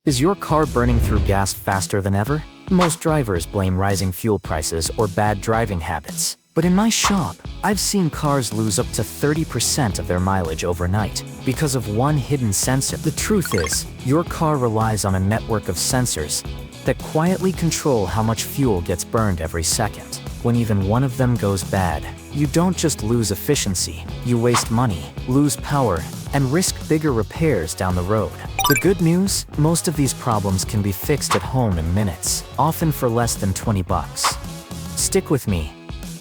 Is your car burning through gas faster than ever? Most drivers blame rising fuel prices or bad driving habits. But in my shop, I've seen cars lose up to 30% of their mileage overnight because of one hidden sensor. The truth is, your car relies on a network of sensors that quietly control how much fuel gets burned every second. When even one of them goes bad, you don't just lose efficiency, you waste money, lose power, and risk bigger repairs down the road. The good news? Most of these problems can be fixed at home in minutes, often for less than 20 bucks. Stick with me,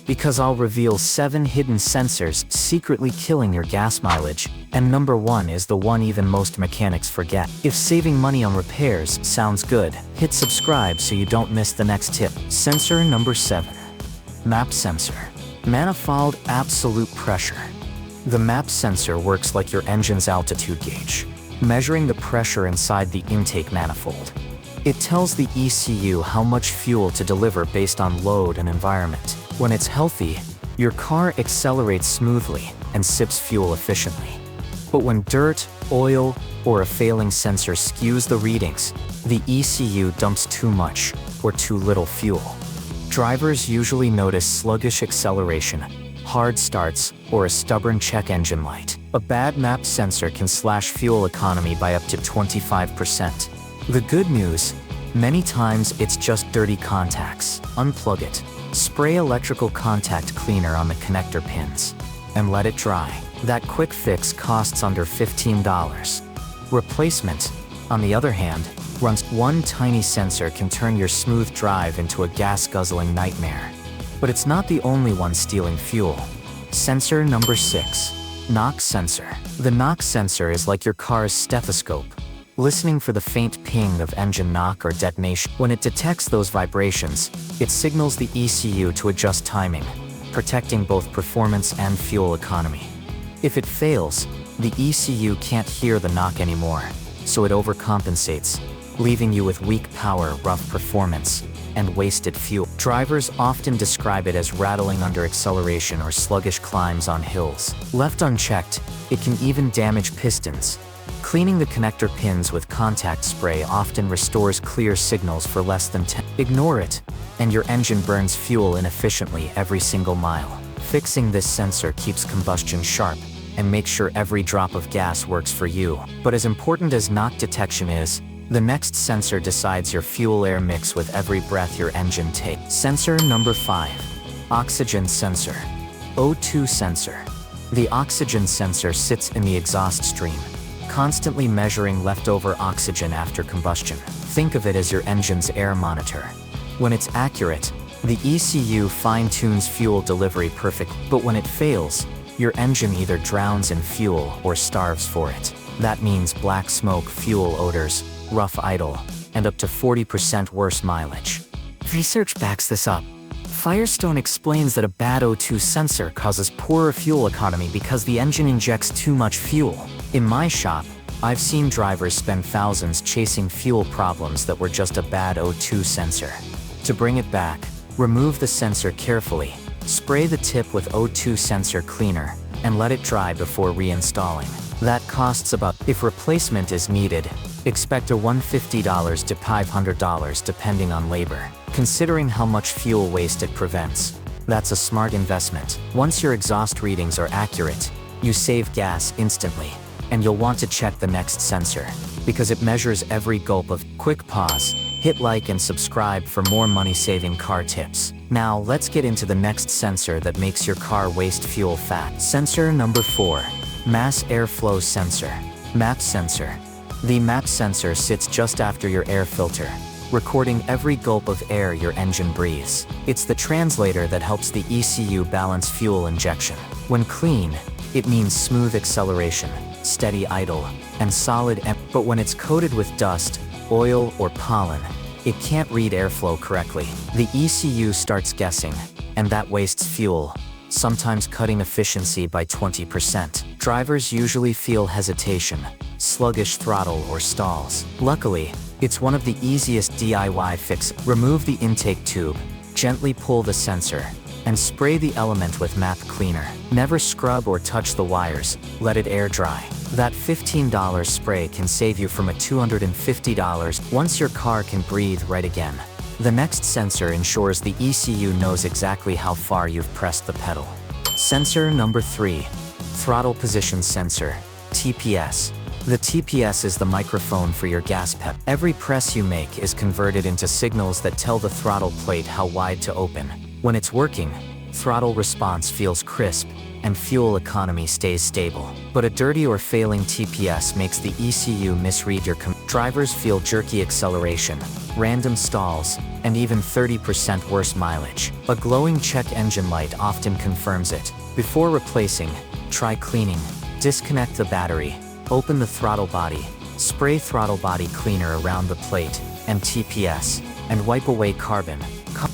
because I'll reveal 7 hidden sensors secretly killing your gas mileage, and number 1 is the one even most mechanics forget. If saving money on repairs sounds good, hit subscribe so you don't miss the next tip. Sensor number 7. Map sensor. Manifold absolute pressure. The map sensor works like your engine's altitude gauge, measuring the pressure inside the intake manifold. It tells the ECU how much fuel to deliver based on load and environment. When it's healthy, your car accelerates smoothly and sips fuel efficiently. But when dirt, oil, or a failing sensor skews the readings, the ECU dumps too much or too little fuel. Drivers usually notice sluggish acceleration, hard starts, or a stubborn check engine light. A bad map sensor can slash fuel economy by up to 25%. The good news? Many times it's just dirty contacts. Unplug it. Spray electrical contact cleaner on the connector pins and let it dry. That quick fix costs under $15. Replacement, on the other hand, runs. One tiny sensor can turn your smooth drive into a gas-guzzling nightmare. But it's not the only one stealing fuel. Sensor number 6. Knock sensor. The knock sensor is like your car's stethoscope, listening for the faint ping of engine knock or detonation. When it detects those vibrations, it signals the ECU to adjust timing, protecting both performance and fuel economy. If it fails, the ECU can't hear the knock anymore, so it overcompensates, leaving you with weak power, rough performance, and wasted fuel. Drivers often describe it as rattling under acceleration or sluggish climbs on hills. Left unchecked, it can even damage pistons. Cleaning the connector pins with contact spray often restores clear signals for less than 10. Ignore it, and your engine burns fuel inefficiently every single mile. Fixing this sensor keeps combustion sharp and makes sure every drop of gas works for you. But as important as knock detection is, the next sensor decides your fuel-air mix with every breath your engine takes. Sensor number 5. Oxygen sensor. O2 sensor. The oxygen sensor sits in the exhaust stream, constantly measuring leftover oxygen after combustion. Think of it as your engine's air monitor. When it's accurate, the ECU fine-tunes fuel delivery perfectly. But when it fails, your engine either drowns in fuel or starves for it. That means black smoke, fuel odors, rough idle, and up to 40% worse mileage. Research backs this up. Firestone explains that a bad O2 sensor causes poorer fuel economy because the engine injects too much fuel. In my shop, I've seen drivers spend thousands chasing fuel problems that were just a bad O2 sensor. To bring it back, remove the sensor carefully, spray the tip with O2 sensor cleaner, and let it dry before reinstalling. That costs about. If replacement is needed, expect a $150 to $500 depending on labor. Considering how much fuel waste it prevents, that's a smart investment. Once your exhaust readings are accurate, you save gas instantly, and you'll want to check the next sensor, because it measures every gulp of. Quick pause, hit like and subscribe for more money-saving car tips. Now let's get into the next sensor that makes your car waste fuel fast. Sensor number 4. Mass airflow sensor. MAP sensor. The MAP sensor sits just after your air filter, recording every gulp of air your engine breathes. It's the translator that helps the ECU balance fuel injection. When clean, it means smooth acceleration, steady idle, and solid but when it's coated with dust, oil, or pollen, it can't read airflow correctly. The ECU starts guessing, and that wastes fuel, sometimes cutting efficiency by 20%. Drivers usually feel hesitation, sluggish throttle, or stalls. Luckily, it's one of the easiest DIY fixes. Remove the intake tube, gently pull the sensor, and spray the element with MAP cleaner. Never scrub or touch the wires, let it air dry. That $15 spray can save you from a $250 once your car can breathe right again. The next sensor ensures the ECU knows exactly how far you've pressed the pedal. Sensor number 3. Throttle Position Sensor, TPS. The TPS is the microphone for your gas pedal. Every press you make is converted into signals that tell the throttle plate how wide to open. When it's working, throttle response feels crisp, and fuel economy stays stable. But a dirty or failing TPS makes the ECU misread your drivers feel jerky acceleration, random stalls, and even 30% worse mileage. A glowing check engine light often confirms it. Before replacing, try cleaning. Disconnect the battery, open the throttle body, spray throttle body cleaner around the plate and TPS, and wipe away carbon.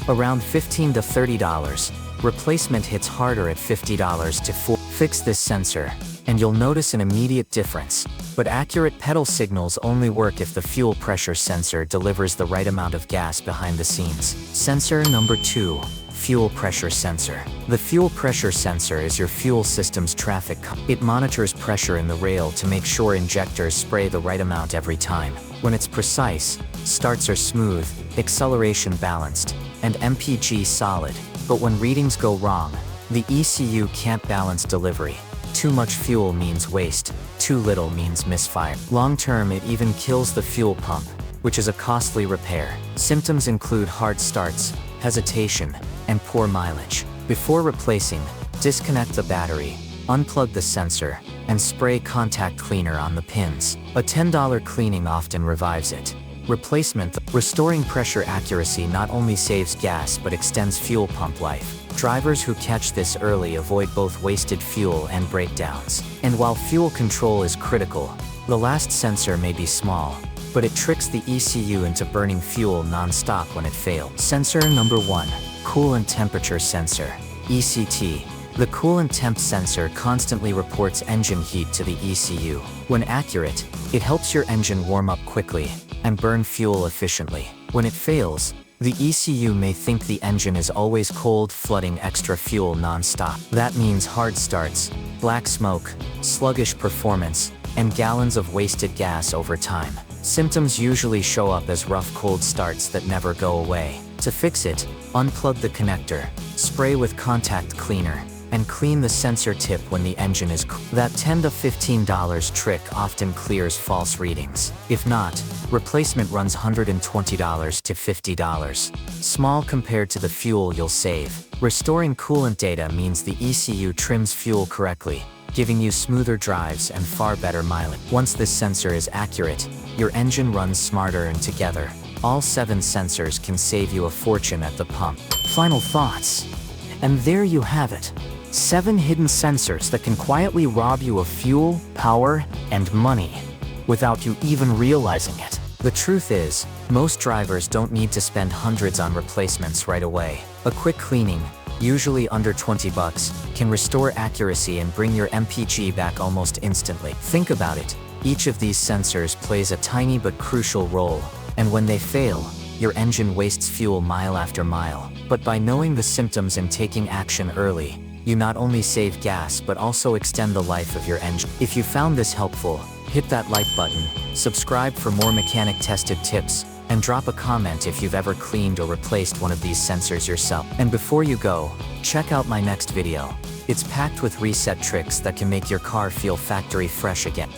Around $15 to $30. Replacement hits harder at $50 to $40. Fix this sensor, and you'll notice an immediate difference. But accurate pedal signals only work if the fuel pressure sensor delivers the right amount of gas behind the scenes. Sensor number 2. Fuel pressure sensor. The fuel pressure sensor is your fuel system's traffic. It monitors pressure in the rail to make sure injectors spray the right amount every time. When it's precise, starts are smooth, acceleration balanced, and MPG solid. But when readings go wrong, the ECU can't balance delivery. Too much fuel means waste, too little means misfire. Long term, it even kills the fuel pump, which is a costly repair. Symptoms include hard starts, hesitation, and poor mileage. Before replacing, disconnect the battery, unplug the sensor, and spray contact cleaner on the pins. A $10 cleaning often revives it. Replacement. Restoring pressure accuracy not only saves gas but extends fuel pump life. Drivers who catch this early avoid both wasted fuel and breakdowns. And while fuel control is critical, the last sensor may be small, but it tricks the ECU into burning fuel non-stop when it fails. Sensor number 1. Coolant Temperature Sensor, ECT. The coolant temp sensor constantly reports engine heat to the ECU. When accurate, it helps your engine warm up quickly and burn fuel efficiently. When it fails, the ECU may think the engine is always cold, flooding extra fuel non-stop. That means hard starts, black smoke, sluggish performance, and gallons of wasted gas over time. Symptoms usually show up as rough cold starts that never go away. To fix it, unplug the connector, spray with contact cleaner, and clean the sensor tip when the engine is cool. That $10 to $15 trick often clears false readings. If not, replacement runs $120 to $50. Small compared to the fuel you'll save. Restoring coolant data means the ECU trims fuel correctly, giving you smoother drives and far better mileage. Once this sensor is accurate, your engine runs smarter, and together, all 7 sensors can save you a fortune at the pump. Final thoughts. And there you have it. 7 hidden sensors that can quietly rob you of fuel, power, and money without you even realizing it. The truth is, most drivers don't need to spend hundreds on replacements right away. A quick cleaning, usually under $20, can restore accuracy and bring your MPG back almost instantly. Think about it. Each of these sensors plays a tiny but crucial role, and when they fail, your engine wastes fuel mile after mile. But by knowing the symptoms and taking action early, you not only save gas but also extend the life of your engine. If you found this helpful, hit that like button, subscribe for more mechanic tested tips, and drop a comment if you've ever cleaned or replaced one of these sensors yourself. And before you go, check out my next video. It's packed with reset tricks that can make your car feel factory fresh again.